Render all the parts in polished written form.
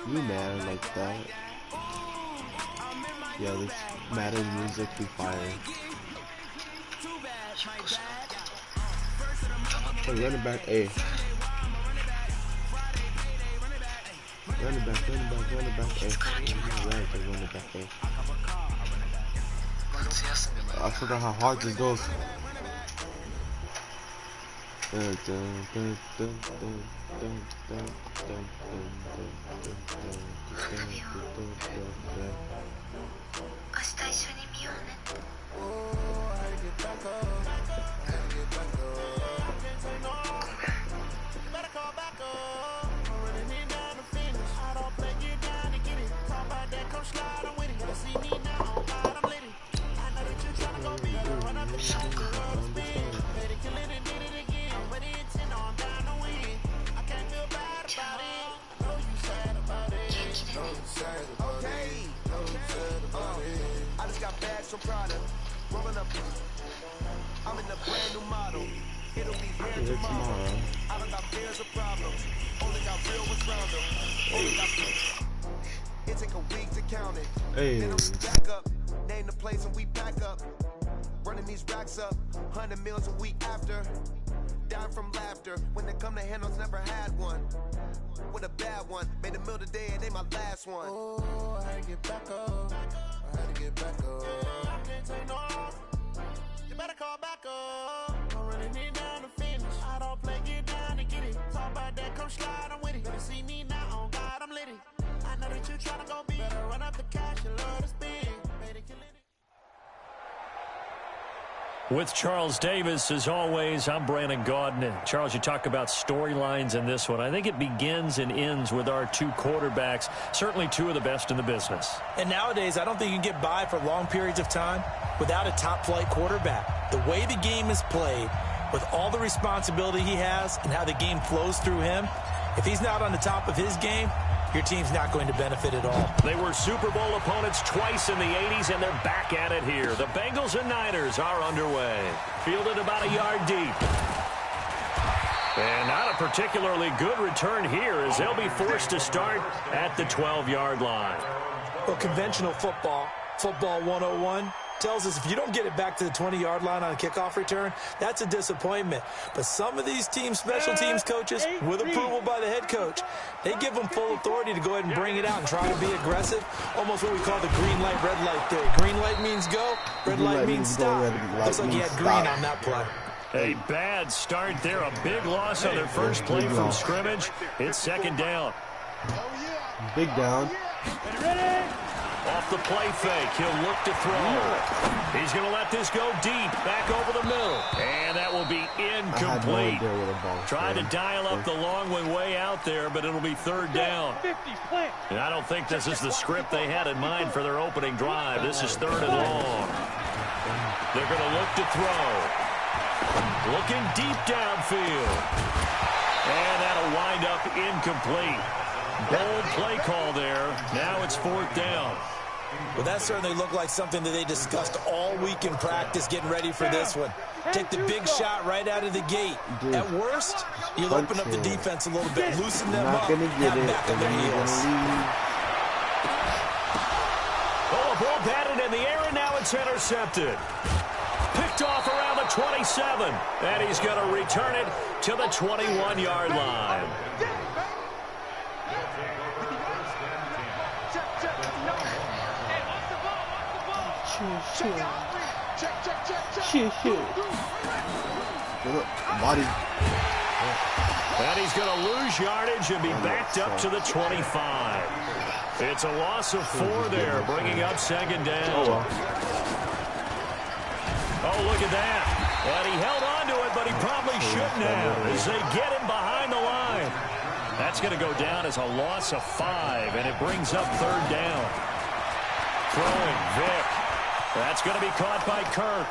You man like that. Yeah, this Madden music be fire. Oh, running back A. Running back A. Right, running back A. I forgot how hard this goes. I just got bags from Prada, rolling up. I'm in a brand new model. It'll be here tomorrow. I don't got fears or problems. Only got real ones round them. Only got it take a week to count it. Hey. Then we back up, name the place and we pack up. Running these racks up, 100 meals a week after. Down from laughter, when they come to handles, never had one. With a bad one, made a meal today and ain't my last one. Oh, I had to get back up. I had to get back up. I can't take no off. You better call back up. I'm running it down to finish. I don't play, get down and get it. Talk about that, come slide, I'm with it. Better see me now, on God, I'm lit it. I know that you tryna go be. Better run up the cash, you love to spend. Better kill it. With Charles Davis, as always, I'm Brandon Gaudin. Charles, you talk about storylines in this one. I think it begins and ends with our two quarterbacks, certainly two of the best in the business. And nowadays, I don't think you can get by for long periods of time without a top-flight quarterback. The way the game is played, with all the responsibility he has and how the game flows through him, if he's not on the top of his game, your team's not going to benefit at all. They were Super Bowl opponents twice in the 80s, and they're back at it here. The Bengals and Niners are underway. Fielded about a yard deep. And not a particularly good return here, as they'll be forced to start at the 12-yard line. Well, conventional football 101, tells us if you don't get it back to the 20-yard line on a kickoff return, that's a disappointment. But some of these teams, special teams coaches, with approval by the head coach, they give them full authority to go ahead and bring it out and try to be aggressive, almost what we call the green light, red light theory. Green light means go, red light means stop. Looks like he had green on that play. A bad start there, a big loss on their first play from scrimmage. It's second down. Big down. Off the play fake, he'll look to throw. He's going to let this go deep, back over the middle. And that will be incomplete. Tried to dial up the long one way out there, but it'll be third down. And I don't think this is the script they had in mind for their opening drive. This is third and long. They're going to look to throw. Looking deep downfield. And that'll wind up incomplete. Bold play call there. Now it's fourth down. Well, that certainly looked like something that they discussed all week in practice getting ready for this one. Take the big shot right out of the gate. At worst, you'll open up the defense a little bit, loosen them up, and back on their heels. Oh, a ball batted in the air, and now it's intercepted. Picked off around the 27, and he's going to return it to the 21-yard line. Body. And he's going to lose yardage and be backed up to the 25. It's a loss of 4 there, bringing up second down. Oh, look at that. And he held on to it, but he probably shouldn't have as they get him behind the line. That's going to go down as a loss of 5, and it brings up third down. Throwing Vick. That's going to be caught by Kirk.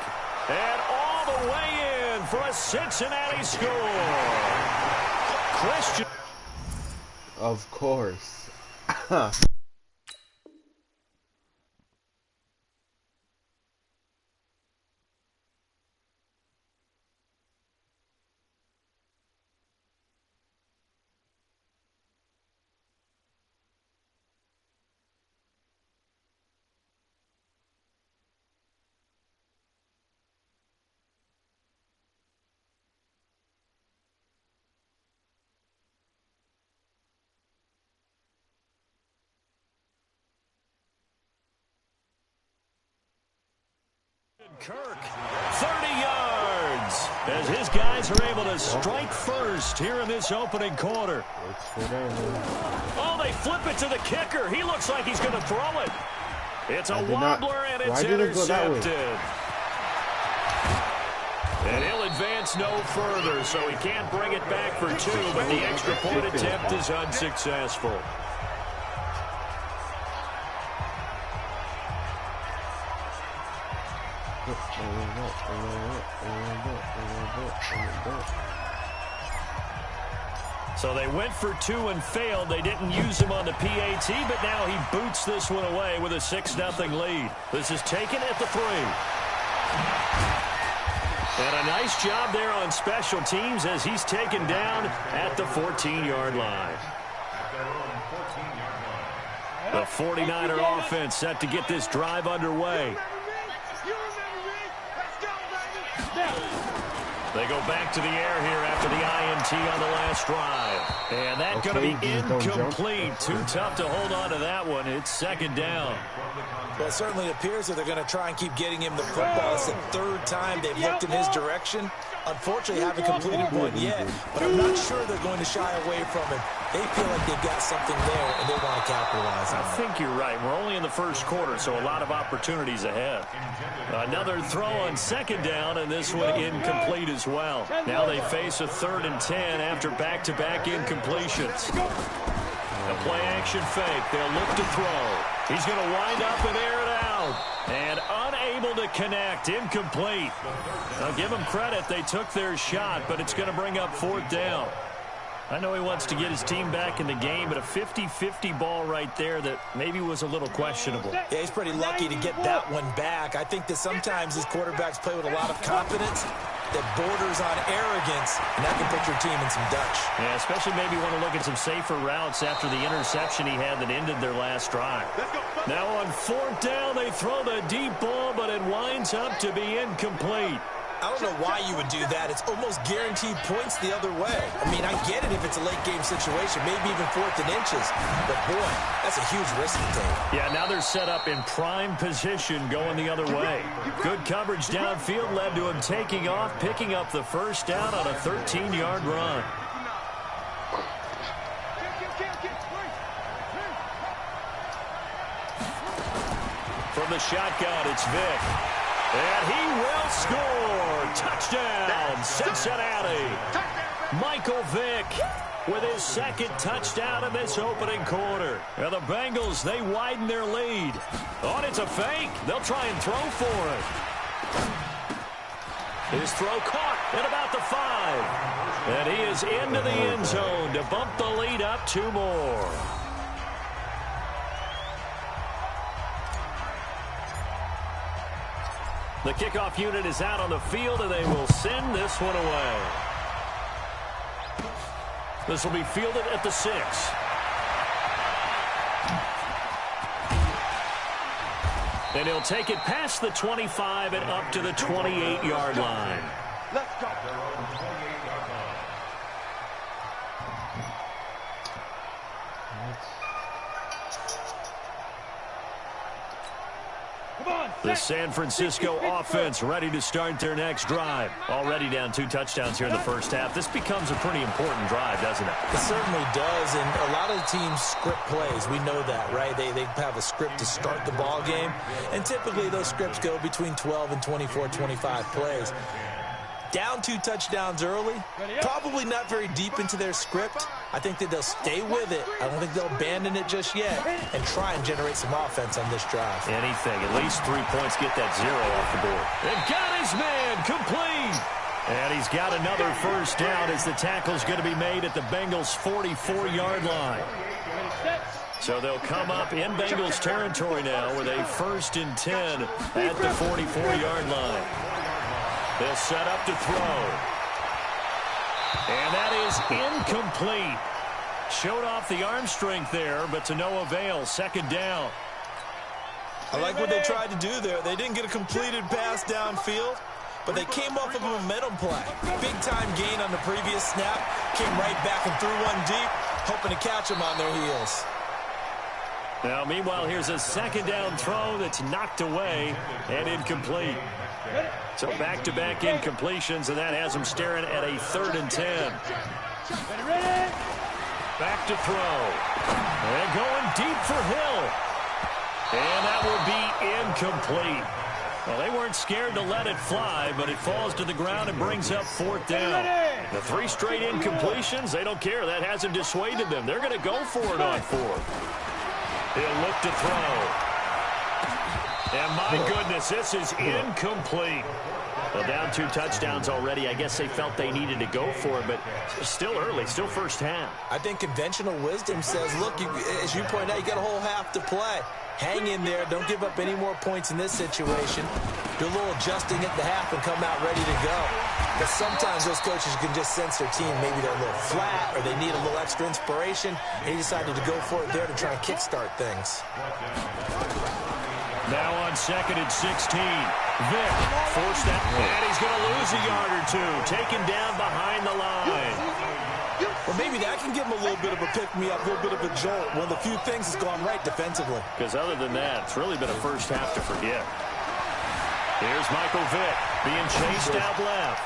And all the way in for a Cincinnati score. Christian. Of course. Kirk, 30 yards, as his guys are able to strike first here in this opening quarter. Oh, they flip it to the kicker. He looks like he's going to throw it. It's a wobbler, and it's intercepted. And he'll advance no further, so he can't bring it back for two, but the extra point attempt is unsuccessful. So they went for two and failed. They didn't use him on the PAT, but now he boots this one away with a 6-0 lead. This is taken at the 3. And a nice job there on special teams as he's taken down at the 14-yard line. The 49er offense set to get this drive underway. They go back to the air here after the INT on the last drive. And that's going to be incomplete. Too tough to hold on to that one. It's second down. Well, it certainly appears that they're going to try and keep getting him the football. It's the third time they've looked in his direction. Unfortunately, haven't completed one yet, but I'm not sure they're going to shy away from it. They feel like they've got something there, and they want to capitalize on it. I think you're right. We're only in the first quarter, so a lot of opportunities ahead. Another throw on second down, and this one incomplete as well. Now they face a 3rd and 10 after back-to-back incompletions. A play-action fake. They'll look to throw. He's going to wind up and air it out. And unable to connect. Incomplete. I'll give them credit. They took their shot, but it's going to bring up 4th down. I know he wants to get his team back in the game, but a 50-50 ball right there that maybe was a little questionable. Yeah, he's pretty lucky to get that one back. I think that sometimes these quarterbacks play with a lot of confidence that borders on arrogance, and that can put your team in some Dutch. Yeah, especially maybe want to look at some safer routes after the interception he had that ended their last drive. Now on 4th down, they throw the deep ball, but it winds up to be incomplete. I don't know why you would do that. It's almost guaranteed points the other way. I mean, I get it if it's a late game situation, maybe even 4th and inches. But, boy, that's a huge risk to take. Yeah, now they're set up in prime position going the other way. Good coverage downfield led to him taking off, picking up the first down on a 13-yard run. From the shotgun, it's Vick. And he will score. Touchdown, Cincinnati. Michael Vick with his 2nd touchdown in this opening quarter. And the Bengals, they widen their lead. Oh, and it's a fake. They'll try and throw for it. His throw caught at about the 5. And he is into the end zone to bump the lead up 2 more. The kickoff unit is out on the field, and they will send this one away. This will be fielded at the 6. And he'll take it past the 25 and up to the 28-yard line. Let's go. The San Francisco offense ready to start their next drive. Already down 2 touchdowns here in the first half. This becomes a pretty important drive, doesn't it? It certainly does, and a lot of teams script plays. We know that, right? They have a script to start the ball game, and typically those scripts go between 12 and 24, 25 plays. Down 2 touchdowns early, probably not very deep into their script. I think that they'll stay with it. I don't think they'll abandon it just yet and try and generate some offense on this drive. Anything. At least 3 points, get that 0 off the board. And got his man complete. And he's got another first down as the tackle's going to be made at the Bengals' 44-yard line. So they'll come up in Bengals territory now with a 1st and 10 at the 44-yard line. They'll set up to throw. And that is incomplete. Showed off the arm strength there, but to no avail. 2nd down. I like what they tried to do there. They didn't get a completed pass downfield, but they came off of a momentum play. Big-time gain on the previous snap. Came right back and threw one deep, hoping to catch them on their heels. Now, meanwhile, here's a second down throw that's knocked away and incomplete. So back-to-back incompletions, and that has him staring at a 3rd and 10. Back to throw. And going deep for Hill. And that will be incomplete. Well, they weren't scared to let it fly, but it falls to the ground and brings up 4th down. The 3 straight incompletions, they don't care. That hasn't dissuaded them. They're going to go for it on 4th. He'll look to throw. And my goodness, this is incomplete. Well, down 2 touchdowns already. I guess they felt they needed to go for it, but still early, still first half. I think conventional wisdom says, look, as you point out, you got a whole half to play. Hang in there. Don't give up any more points in this situation. Do a little adjusting at the half and come out ready to go. But sometimes those coaches can just sense their team. Maybe they're a little flat or they need a little extra inspiration. And he decided to go for it there to try and kickstart things. Now on 2nd and 16. Vic forced that, and he's going to lose a yard or 2. Taken down behind the line. Well, maybe that can give him a little bit of a pick-me-up, a little bit of a jolt. One of the few things that's gone right defensively. Because other than that, it's really been a first half to forget. Here's Michael Vick being chased out left.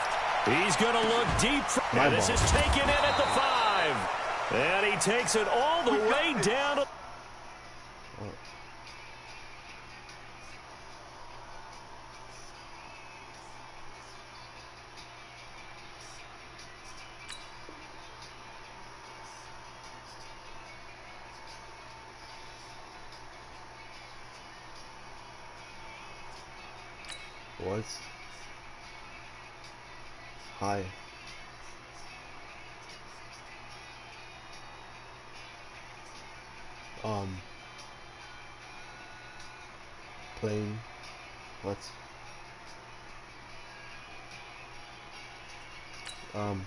He's going to look deep. And this is taken in at the 5. And he takes it all the way down. What? Hi. Playing. What? What?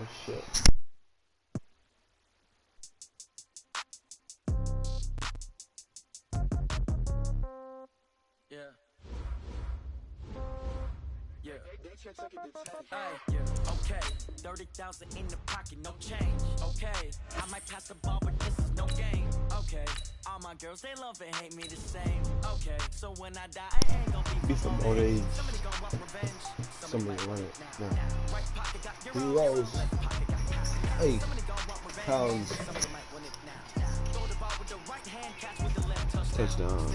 Oh shit. Yeah. Okay. 30,000 in the pocket, no change. Okay. I might pass the ball, but this is no game. Okay. All my girls, they love and hate me the same. Okay. So when I die, I ain't gonna be some old age. Somebody gonna want revenge. Somebody run it now. Right pocket got your Who knows? Hey, pounds. Touchdown.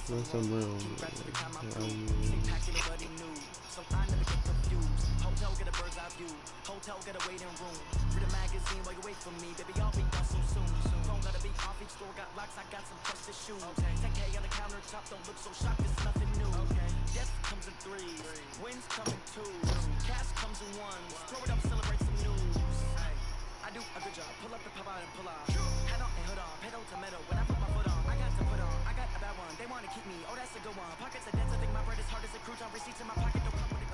That's some real. Hotel get a bird's eye view. Hotel get a waiting room. Read a magazine while you wait for me. Baby, I'll be done so soon. Phone gotta be off, each store got locks. I got some precious shoes. 10K on the countertop, don't look so shocked. It's nothing new. Death comes in 3s. Wins come in 2s. Cash comes in 1s. Throw it up, celebrate some news. I do a good job. Pull up the pop out and pull out. Head on and hood on. Pedal to metal. When I put my foot on, I got to put on. I got a bad one. They want to keep me. Oh, that's a good one. Pockets are dense. I think my bread is hard as a crouton. Receipts in my pocket. Don't come with it.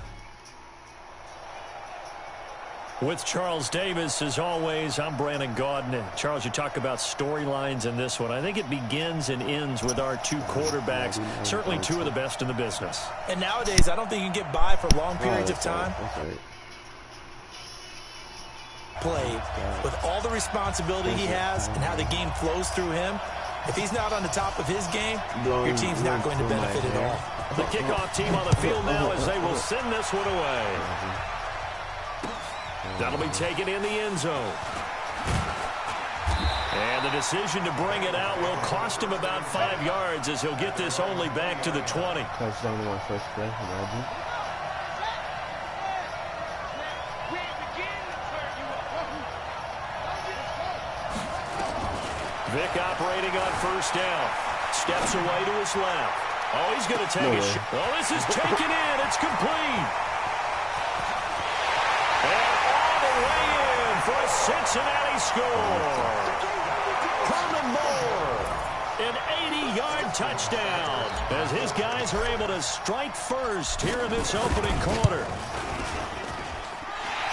With Charles Davis, as always, I'm Brandon Gaudin. Charles, you talk about storylines in this one. I think it begins and ends with our 2 quarterbacks, certainly 2 of the best in the business. And nowadays, I don't think you can get by for long periods of time. Played with all the responsibility he has and how the game flows through him. If he's not on the top of his game, your team's not going to benefit at all. The kickoff team on the field now as they will send this one away. That'll be taken in the end zone. And the decision to bring it out will cost him about 5 yards as he'll get this only back to the 20. Touchdown on my first play, imagine. Vic operating on first down. Steps away to his left. Oh, he's going to take a shot. Oh, this is taken in. It's complete. And all the way in for a Cincinnati score. Herman Moore, an 80-yard touchdown as his guys are able to strike first here in this opening quarter.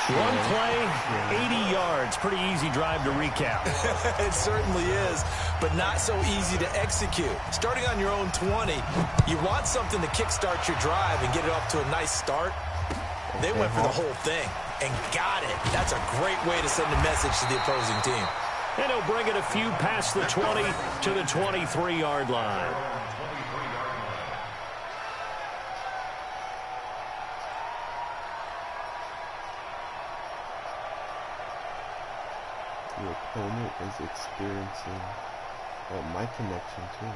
One play, 80 yards. Pretty easy drive to recap. It certainly is, but not so easy to execute. Starting on your own 20, you want something to kickstart your drive and get it up to a nice start. They went for the whole thing and got it. That's a great way to send a message to the opposing team. And he'll bring it a few past the 20 to the 23-yard line. The opponent is experiencing my connection too.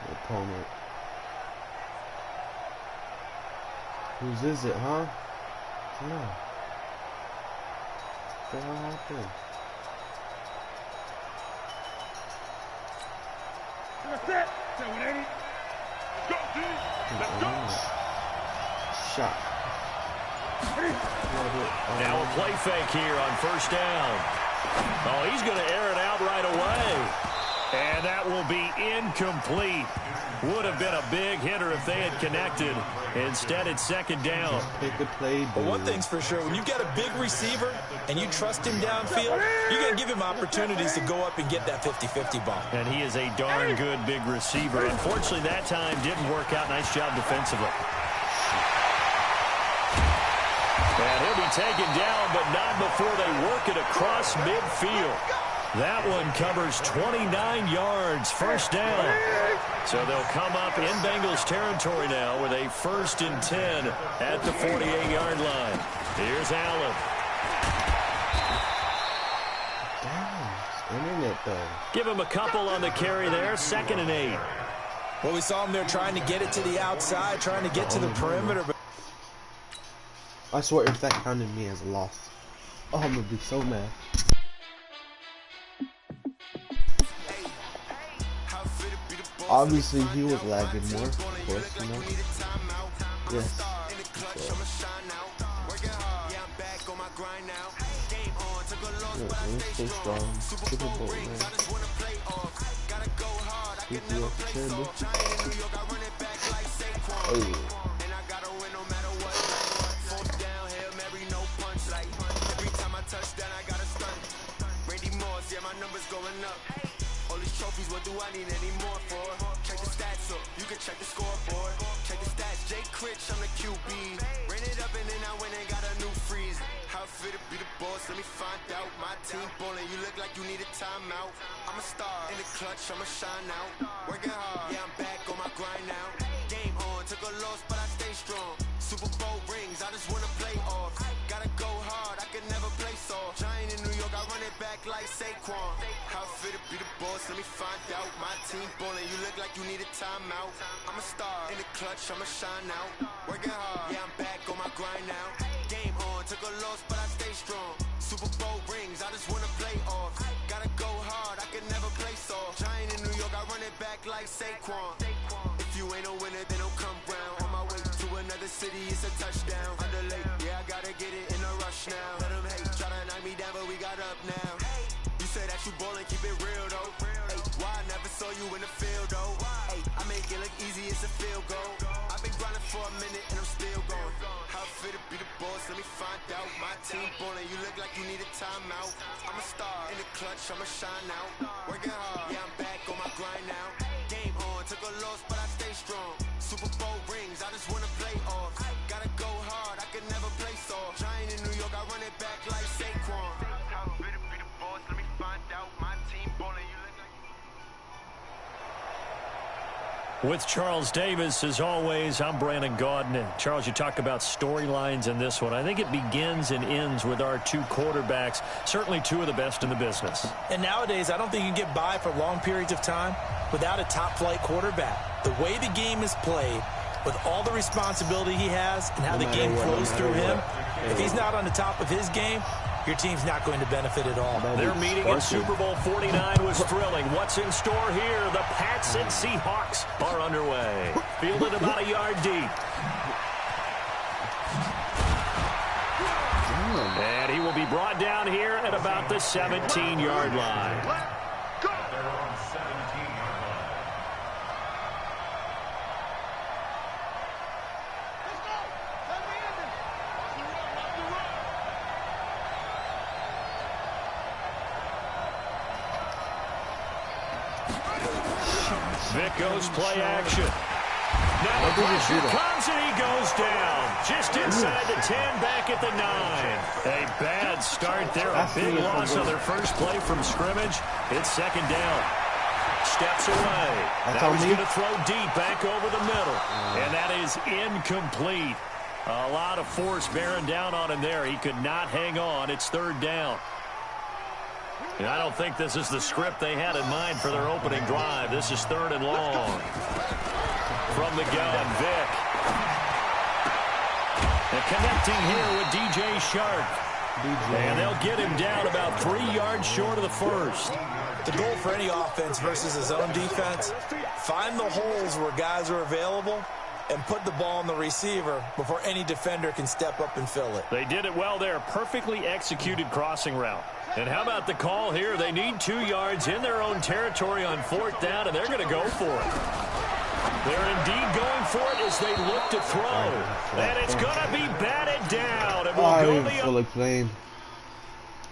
The opponent. Whose is it, huh? Yeah. What the hell happened? That's it. 180. Go, team. Let's go. Shot. Now a play fake here on first down. Oh, he's going to air it out right away. And that will be incomplete. Would have been a big hitter if they had connected. Instead, it's second down. Pick a play, dude. But one thing's for sure, when you've got a big receiver and you trust him downfield, you're going to give him opportunities to go up and get that 50-50 ball. And he is a darn good big receiver. Unfortunately, that time didn't work out. Nice job defensively. And he'll be taken down, but not before they work it across midfield. That one covers 29 yards, first down. So they'll come up in Bengals territory now with a 1st and 10 at the 48-yard line. Here's Allen. Damn, internet though. Give him a couple on the carry there, 2nd and 8. Well, we saw him there trying to get it to the outside, trying to get to the perimeter. But I swear if that counted me as a loss, oh, I'm gonna be so mad. Obviously, he was lagging more, of course, you know. Yes. We're so strong. Super Bowl, man. All these trophies, what do I need any more for? Check the stats up, you can check the scoreboard. Check the stats, Jay Critch, I'm the QB. Ran it up and then I went and got a new freeze. How fit to be the boss, let me find out. My team ballin', you look like you need a timeout. I'm a star, in the clutch, I'ma shine out. Working hard, yeah, I'm back on my grind now. Game on, took a loss, but I stay strong. Super Bowl rings, I just wanna play off. Gotta go hard, I can never play soft. Giant in New York, I run it back like Saquon. How fit to be the boss, let me find out. My team ballin', you look like you need a timeout. I'm a star, in the clutch, I'ma shine out. Working hard, yeah, I'm back on my grind now. Game on, took a loss, but I stay strong. Super Bowl rings, I just wanna play off. Gotta go hard, I can never play soft. Giant in New York, I run it back like Saquon. If you ain't a winner, then don't come round. On my way to another city, it's a touchdown. Underlay, yeah, I gotta get it in a rush now. Let them hate, try to knock me down, but we got up now. You say that you ballin', keep it real though. Hey, why I never saw you in the field though? Hey, I make it look easy, it's a field goal. I've been grinding for a minute and I'm still going. How fit to be the boss, let me find out. My team ballin', you look like you need a timeout. I'm a star, in the clutch, I'ma shine out. Working hard, yeah, I'm back on my grind now. Game on, took a loss, but I stay strong. Super Bowl rings, I just wanna play off. Gotta go hard, I can never play soft. Giant in New York, I run it back like Saquon. How fit to be the boss, let me find out. My team ballin', you look like... With Charles Davis, as always, I'm Brandon Gaudin. And Charles, you talk about storylines in this one. I think it begins and ends with our two quarterbacks, certainly two of the best in the business. And nowadays, I don't think you can get by for long periods of time without a top-flight quarterback. The way the game is played, with all the responsibility he has and how the game flows through him, if he's not on the top of his game, your team's not going to benefit at all. Their meeting at Super Bowl 49 was thrilling. What's in store here? The Pats and Seahawks are underway. Fielded about a yard deep. And he will be brought down here at about the 17-yard line. Vic goes play action. Now the pressure comes and he goes down. Just inside the 10, back at the 9. A bad start there. A big loss on their first play from scrimmage. It's second down. Steps away. Now he's going to throw deep back over the middle. And that is incomplete. A lot of force bearing down on him there. He could not hang on. It's third down. And I don't think this is the script they had in mind for their opening drive. This is third and long. From the gun, Vic. And connecting here with DJ Shark. And they'll get him down about 3 yards short of the first. The goal for any offense versus his own defense, find the holes where guys are available and put the ball on the receiver before any defender can step up and fill it. They did it well there. Perfectly executed crossing route. And how about the call here? They need 2 yards in their own territory on fourth down, and they're going to go for it. They're indeed going for it as they look to throw. And it's going to be batted down. And we'll go the